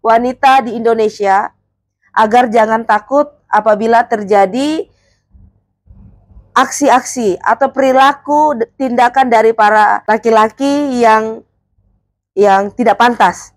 wanita di Indonesia agar jangan takut apabila terjadi aksi-aksi atau perilaku tindakan dari para laki-laki yang tidak pantas.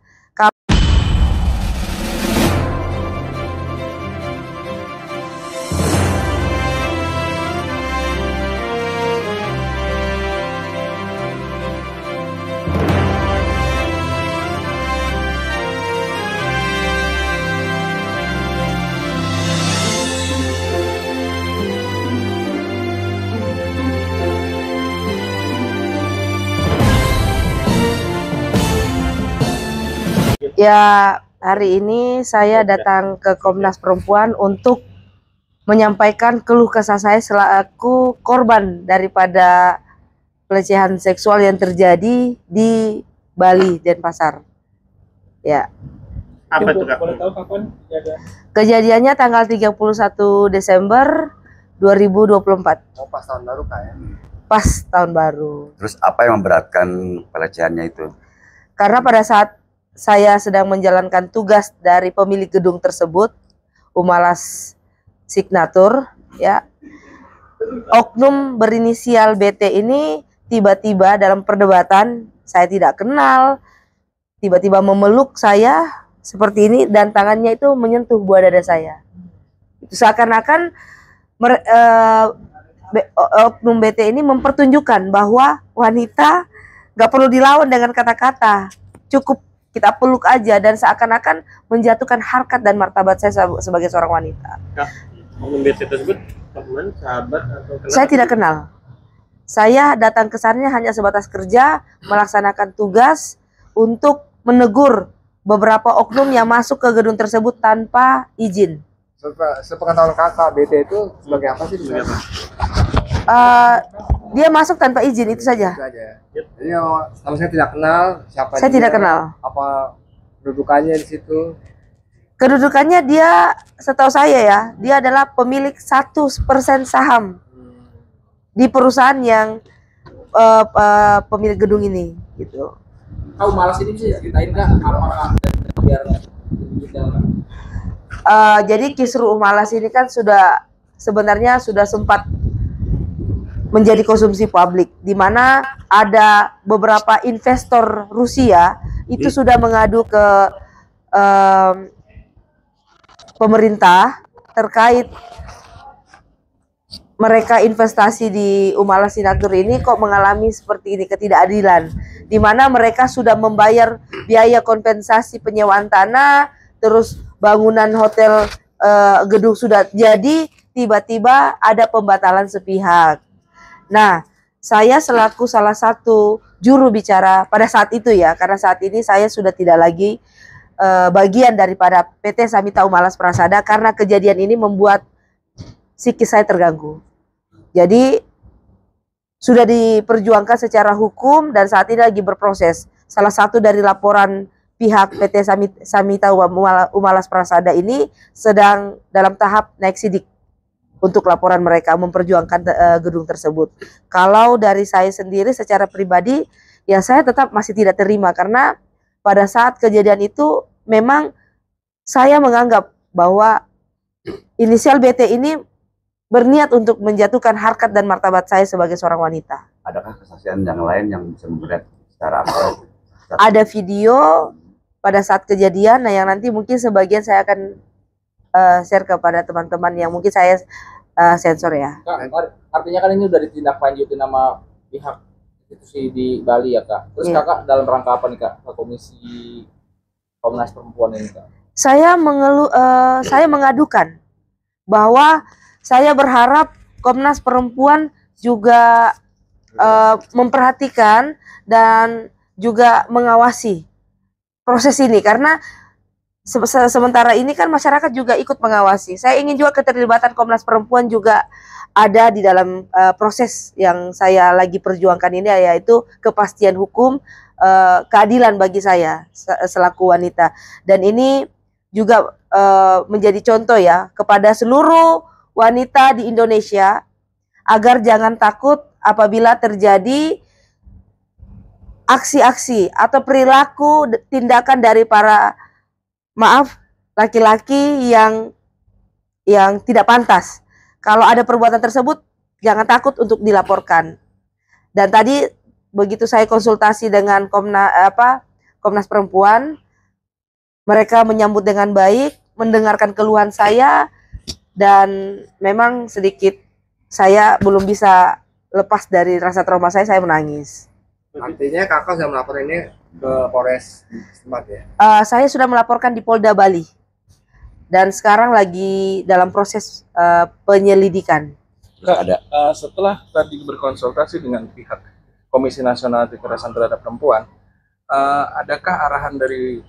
Ya, hari ini saya datang ke Komnas Perempuan untuk menyampaikan keluh kesah saya selaku korban daripada pelecehan seksual yang terjadi di Bali, Denpasar. Ya. Apa itu, Kak? Boleh tahu kapan kejadiannya? Tanggal 31 Desember 2024. Oh, pas tahun baru, Kak, ya? Pas tahun baru. Terus apa yang memberatkan pelecehannya itu? Karena pada saat saya sedang menjalankan tugas dari pemilik gedung tersebut, Umalas Signatur, ya, oknum berinisial BT ini tiba-tiba dalam perdebatan, saya tidak kenal, tiba-tiba memeluk saya seperti ini dan tangannya itu menyentuh buah dada saya. Itu seakan-akan oknum BT ini mempertunjukkan bahwa wanita gak perlu dilawan dengan kata-kata, cukup kita peluk aja, dan seakan-akan menjatuhkan harkat dan martabat saya sebagai seorang wanita. Oknum BT tersebut teman, sahabat, atau kenal? Saya tidak kenal. Saya datang ke sana hanya sebatas kerja, melaksanakan tugas untuk menegur beberapa oknum yang masuk ke gedung tersebut tanpa izin. Sepengetahuan kakak, BT itu sebagai apa sih? Dia masuk tanpa izin, itu saja. Jadi sama saya tidak kenal siapa saya dia, tidak kenal. Apa kedudukannya di situ? Kedudukannya dia, setahu saya ya, dia adalah pemilik 1% saham di perusahaan yang pemilik gedung ini, gitu. Kau malas ini bisa ceritain nggak apakah biar jadi Kisru Umalas ini kan sebenarnya sudah sempat menjadi konsumsi publik, di mana ada beberapa investor Rusia itu sudah mengadu ke pemerintah terkait mereka investasi di Umalas Signatur ini kok mengalami seperti ini, ketidakadilan, di mana mereka sudah membayar biaya kompensasi penyewaan tanah, terus bangunan hotel gedung sudah jadi, tiba-tiba ada pembatalan sepihak. Nah, saya selaku salah satu juru bicara pada saat itu ya, karena saat ini saya sudah tidak lagi bagian daripada PT Samita Umalas Prasada karena kejadian ini membuat psikis saya terganggu. Jadi sudah diperjuangkan secara hukum dan saat ini lagi berproses. Salah satu dari laporan pihak PT Samita Umalas Prasada ini sedang dalam tahap naik sidik untuk laporan mereka memperjuangkan gedung tersebut. Kalau dari saya sendiri secara pribadi, ya saya tetap masih tidak terima karena pada saat kejadian itu memang saya menganggap bahwa inisial BT ini berniat untuk menjatuhkan harkat dan martabat saya sebagai seorang wanita. Adakah kesaksian yang lain yang bisa memberat secara apa? Ada video pada saat kejadian, nah yang nanti mungkin sebagian saya akan share kepada teman-teman yang mungkin saya sensor ya. Kak, artinya kan ini udah ditindaklanjuti nama pihak institusi di Bali ya, Kak. Terus Kakak dalam rangka apa nih, Kak, ke Komisi Komnas Perempuan ini, Kak? Saya mengadukan bahwa saya berharap Komnas Perempuan juga memperhatikan dan juga mengawasi proses ini, karena sementara ini kan masyarakat juga ikut mengawasi. Saya ingin juga keterlibatan Komnas Perempuan juga ada di dalam proses yang saya lagi perjuangkan ini, yaitu kepastian hukum, keadilan bagi saya selaku wanita. Dan ini juga menjadi contoh ya kepada seluruh wanita di Indonesia agar jangan takut apabila terjadi aksi-aksi atau perilaku tindakan dari para maaf, laki-laki yang tidak pantas. Kalau ada perbuatan tersebut, jangan takut untuk dilaporkan. Dan tadi begitu saya konsultasi dengan Komnas Perempuan, mereka menyambut dengan baik, mendengarkan keluhan saya, dan memang sedikit saya belum bisa lepas dari rasa trauma saya menangis. Artinya kakak sudah melapor ini ke Polres setempat ya? Saya sudah melaporkan di Polda Bali dan sekarang lagi dalam proses penyelidikan. Ada. Setelah tadi berkonsultasi dengan pihak Komisi Nasional Anti Kekerasan Terhadap Perempuan, adakah arahan dari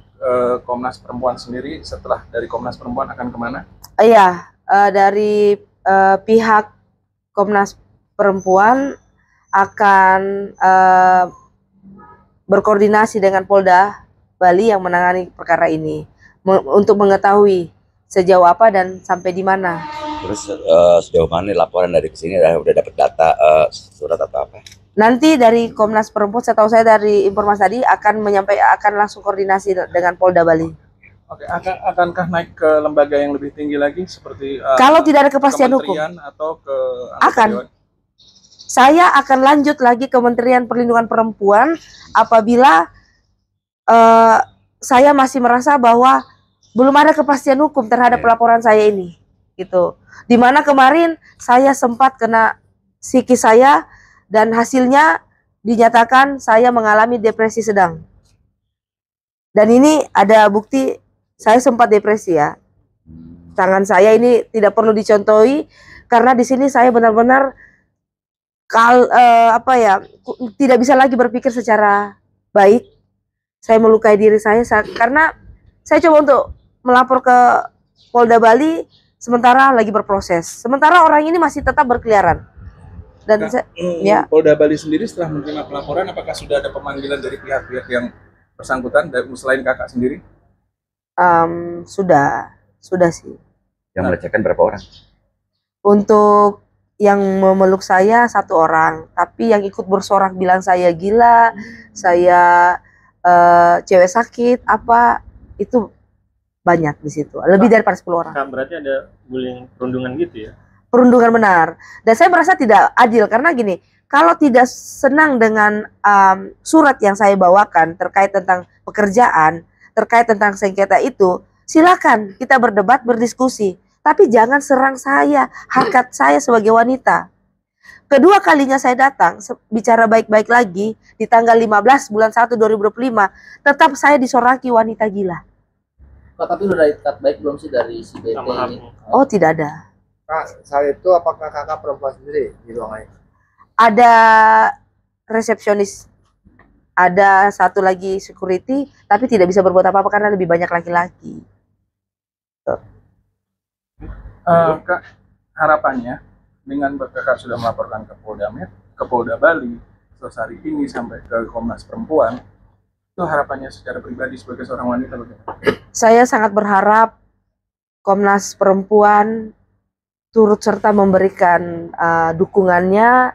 Komnas Perempuan sendiri setelah dari Komnas Perempuan akan kemana? Iya, dari pihak Komnas Perempuan akan berkoordinasi dengan Polda Bali yang menangani perkara ini untuk mengetahui sejauh apa dan sampai di mana. Terus sejauh mana laporan dari kesini udah dapat data surat atau apa? Nanti dari Komnas Perempuan, setahu saya dari informasi tadi akan langsung koordinasi dengan Polda Bali. Oke, akankah naik ke lembaga yang lebih tinggi lagi seperti kalau tidak ada kepastian hukum atau ke akan dewan? Saya akan lanjut lagi Kementerian Perlindungan Perempuan apabila saya masih merasa bahwa belum ada kepastian hukum terhadap laporan saya ini, gitu. Dimana kemarin saya sempat kena psikis saya dan hasilnya dinyatakan saya mengalami depresi sedang. Dan ini ada bukti saya sempat depresi ya. Tangan saya ini tidak perlu dicontohi karena di sini saya benar-benar tidak bisa lagi berpikir secara baik. Saya melukai diri saya karena saya coba untuk melapor ke Polda Bali sementara lagi berproses. Sementara orang ini masih tetap berkeliaran. Dan ya. Polda Bali sendiri setelah menerima pelaporan, apakah sudah ada pemanggilan dari pihak-pihak yang bersangkutan selain kakak sendiri? Sudah sih. Yang melecehkan berapa orang? Untuk yang memeluk saya 1 orang, tapi yang ikut bersorak bilang saya gila, saya cewek sakit, itu banyak di situ. Lebih daripada 10 orang. Berarti ada bullying perundungan gitu ya? Perundungan benar. Dan saya merasa tidak adil karena gini, kalau tidak senang dengan surat yang saya bawakan terkait tentang pekerjaan, terkait tentang sengketa itu, silakan kita berdebat, berdiskusi. Tapi jangan serang saya, harkat saya sebagai wanita. Kedua kalinya saya datang, bicara baik-baik lagi, di tanggal 15 bulan 1 2025, tetap saya disoraki wanita gila. Tapi udah ikat baik belum sih dari si BP ini? Oh, tidak ada. Kak, saat itu apakah kakak perempuan sendiri di ruangan itu? Ada resepsionis, ada 1 lagi security, tapi tidak bisa berbuat apa-apa karena lebih banyak laki-laki. Kak, harapannya dengan kakak sudah melaporkan ke Polda Bali, terus hari ini sampai ke Komnas Perempuan, itu harapannya secara pribadi sebagai seorang wanita bagaimana? Saya sangat berharap Komnas Perempuan turut serta memberikan dukungannya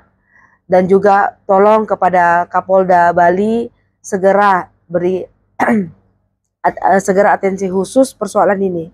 dan juga tolong kepada Kapolda Bali segera beri segera atensi khusus persoalan ini.